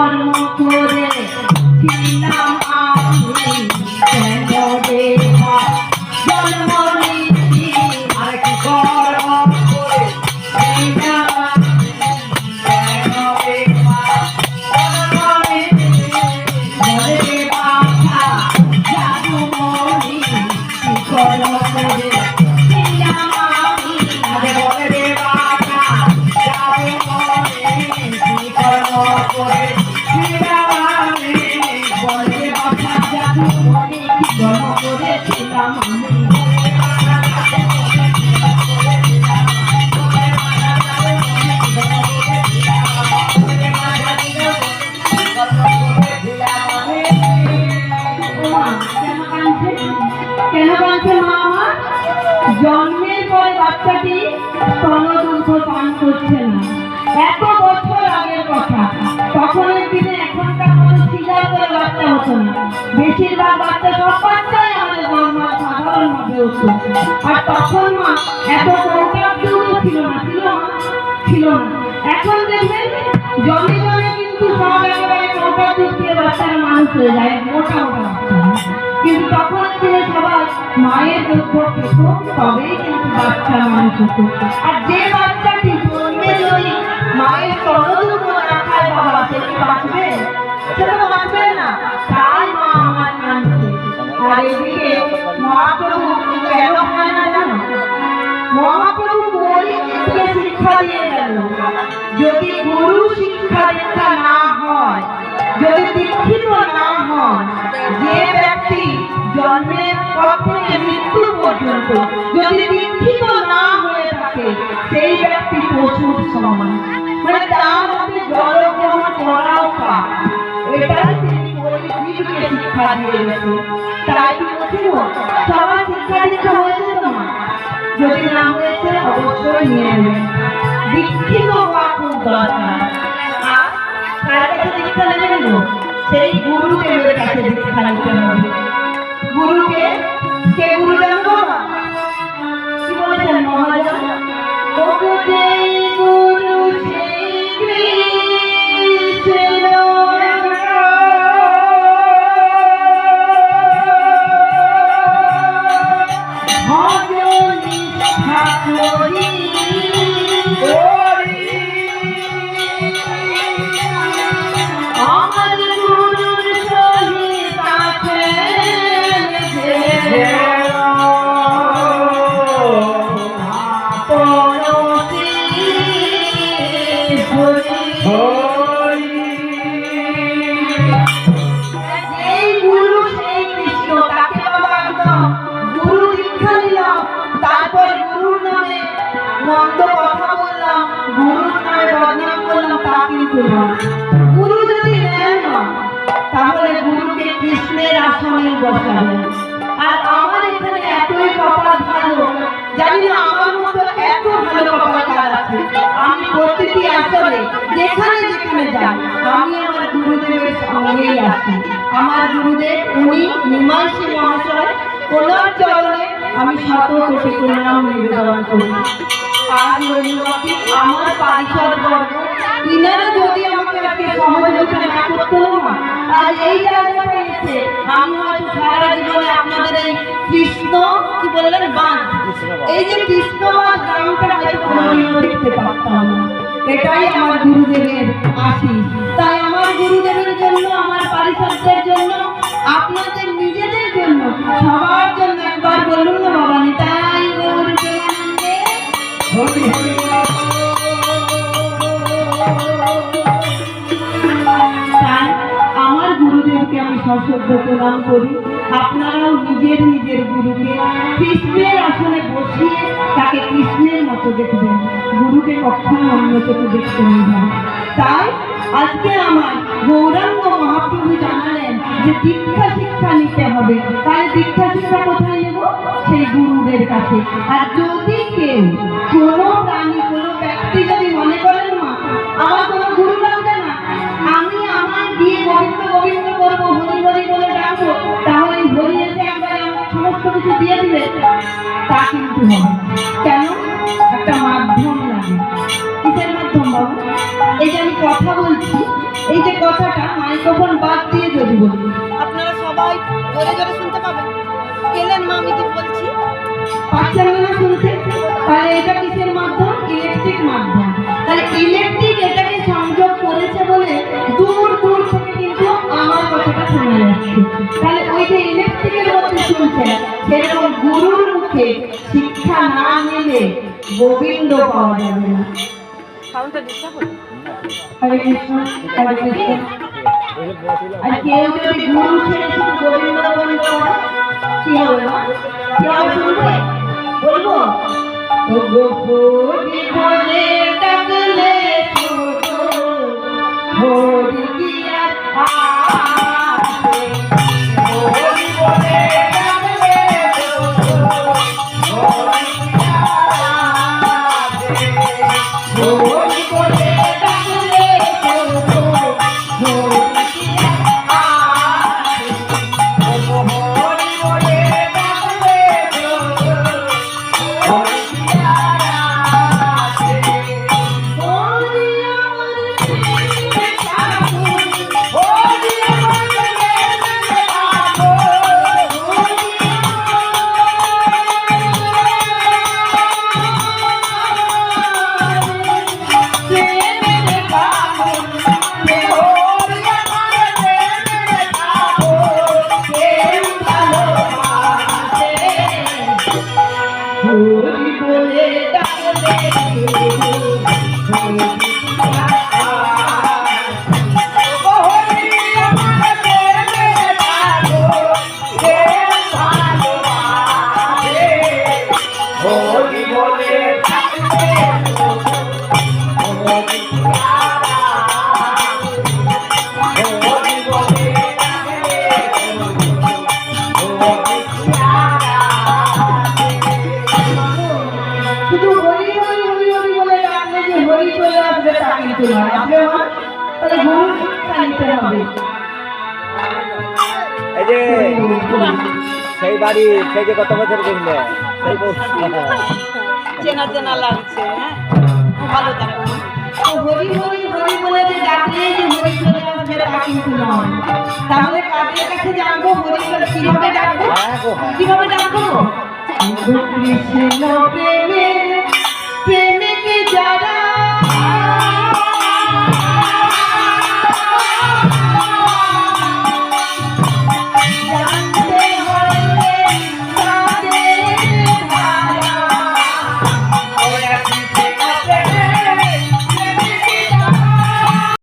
কর্ম করে ছিলাম আমি কেন রে মা জন্ম নিয়েছি আর কি কর্ম করে ছিলাম কেন রে মা জন্ম নিয়েছি বলে বাছা জাদু মনি কি কর্ম করে ছিলাম আমি আরে বলে রে বাছা জাদু মনি কি কর্ম করে ছিলাম আমি বলে বাছা জাদু মনি কি কর্ম করে ছিলাম আমি কেন বলছে মা আমার জন্মের পরে বাচ্চাটি স্তনদুগ্ধ পান করছে না। এত বছর আগের কথা, তখনের দিনে এখনকার মতো সিজার করে বাচ্চা হতো না। বেশিরভাগ বাচ্চা সব বাচ্চাই আমাদের মা সাধারণ ভাবে হতো। আর তখন মা এত কৌটাব্যও ছিল না, ছিল না। এখন দেখবেন জমে জমে কিন্তু সব একেবারে কৌটাব্য দিয়ে বাচ্চারা মানুষ হয়ে যায়, মোটা মোটা বাচ্চা। কিন্তু তখন দিনে সবাই মায়ের দুধ পেত, তবেই কিন্তু বাচ্চা মানুষ হতো। আর যে বাচ্চাটি জন্মে যদি মায়ের স্তনদুগ্ধ না খায় বাবা, সে কি বাঁচবে? সেটা তো বাঁচবে না। তাই মা আমার কাঁদছে। আর এদিকে মহাপ্রভু কেন খায় না জানো? মহাপ্রভু গরিবকে শিক্ষা দিয়ে গেল, যদি গুরু শিক্ষা দীক্ষা না হয়, যদি দীক্ষিত না হয়, যে ব্যক্তি জন্মের পর থেকে মৃত্যু পর্যন্ত যদি দীক্ষিত না হয়ে থাকে, সেই ব্যক্তি পশুর সমান, মানে তার মধ্যে জলগ্রহণ করাও পাপ। এটাই তিনি গরিবকে শিক্ষা দিয়ে গেছে। তাই বলছিল সবার শিক্ষা দীক্ষা হয়েছে তোমার, যদি না হয়েছে অবশ্যই নিয়ে নেবেন। দীক্ষিত হওয়া খুব দরকার। আর কার কাছে দীক্ষা নেবেন? সেই গুরুদেবের কাছে দীক্ষা নিতে হবে। গুরুকে কে গুরু জানো? কি বলেছেন মহাজন? গুরু গুরু যদি নেন না, তাহলে গুরুকে কৃষ্ণের আসনে বসাবেন। আর আমার এখানে এতই কপাল ভালো, জানি না আমার মতো এত ভালো কপাল কার আছে। আমি প্রতিটি আসলে যেখানে যেখানে যাই, আমি আমার গুরুদেবের সঙ্গেই আসি। আমার গুরুদেব উনি নিমাইশী মহাশয়, ওনার চরণে আমি শত কোটি প্রণাম নিবেদন করি। আর আমার পারিষদ বর্গ, ইনারা যদি আমাকে আজকে সহযোগিতা না করতো না, আর এই জায়গাটা এসে আমি হয়তো সারা জীবনে আপনাদের এই কৃষ্ণ কি বললেন বাঁধ, এই যে কৃষ্ণ বাঁধ গ্রামটা হয়তো কোনোদিনও দেখতে পারতাম না। এটাই আমার গুরুদেবের আশীষ। তাই আমার গুরুদেবের জন্য, আমার পারিষদদের জন্য, আপনাদের নিজেদের জন্য, সবার জন্য একবার বলুন না বাবা নিতাই গৌর প্রেমানন্দে হরি হরি। আমার গুরুদেবকে আমি সশ্রদ্ধ প্রণাম করি। আপনারাও নিজের নিজের গুরুকে কৃষ্ণের আসনে বসিয়ে তাকে কৃষ্ণের মতো দেখবেন, গুরুকে কখনো অন্য চোখে দেখতে হবে। তাই আজকে আমার গৌরাঙ্গ মহাপ্রভু জানালেন যে দীক্ষা শিক্ষা নিতে হবে। তাই দীক্ষা শিক্ষা কোথায় নেব? সেই গুরুদের কাছে। আর যদি কেউ কোনো প্রাণী, কোনো ব্যক্তি যদি মনে করেন মা আমার কোনো গুরু লাগবে না, আমি আমার দিয়ে গোবিন্দ গোবিন্দ করবো, হরি হরি বলে ডাকবো, তাহলে হরি এসে একবার আমার সমস্ত কিছু দিয়ে দিবে, তা কিন্তু হবে। কেন? একটা মাধ্যম লাগে। কিসের মাধ্যম বাবু? এই যে আমি কথা বলছি, এই যে কথাটা একটা মাইক্রোফোন বাদ দিয়ে যদি বলি। আপনারা সবাই জোরে জোরে শুনতে পাবেন। পেলেন মা আমি কি বলছি? পাচ্ছেন না শুনতে? তাহলে এটা কিসের মাধ্যম? ইলেকট্রিক মাধ্যম। তাহলে ইলেকট্রিক এটাকে সংযোগ করেছে বলে দূর দূর থেকে কিন্তু আমার কথাটা শোনা যাচ্ছে। তাহলে ওই যে ইলেকট্রিকের মধ্যে শুনছেন, সেরকম গুরুর মুখে শিক্ষা না নিলে গোবিন্দ পাওয়া যাবে না। সাউন্ডটা ডিস্টার্ব হলো। হরে কৃষ্ণ, হরে কৃষ্ণ। আর কেউ যদি গুরু ছেড়ে শুধু গোবিন্দ গোবিন্দ করে, কি হবে না? কি হবে শুনবে? বলবো ও গোপী বলে ডাকলে ছোট হরি কি আর আসে, হরি বলে ডাকলে ছোট হরি কি আর আসে, হরি বলে ডাকলে ছোট হরি কি আর আসে, হরি বলে ডাকলে ছোট হরি কি আর আসে, হরি আমার প্রেমে ঠাকুর, হরি আমার প্রেমে ঠাকুর, হরি প্রেমের ঠাকুর, হে হরি আমার প্রেমের ঠাকুর, প্রেম ভালোবাসে, হরি বলে ডাকলে হরি কি আর আসে, হরি আমার প্রেমের ঠাকুর, প্রেম ভালোবাসে, হরি বলে ডাকলে হরি কি আর আসে, হরি বলে ডাকলে হরি কি আর আসে। শুধু হরি হরি হরি হরি বলে ডাকলে যে হরি চলে আসবে তা কিন্তু নয়। আসবে মা? তাহলে গুরু শিক্ষা নিতে হবে। এই যে সেই বাড়ি, সেই যে কত বছর কিনলে সেই চেনা চেনা লাগছে। হ্যাঁ ভালো থাকো মা। তো হরি হরি হরি বলে যে ডাকলে যে হরি চলে আসবে তা কিন্তু নয়। তাহলে কাদের কাছে জানবো হরি বলে কিভাবে ডাকবো? কিভাবে ডাকবো? কৃষ্ণ প্রেমে প্রেমিকে যারা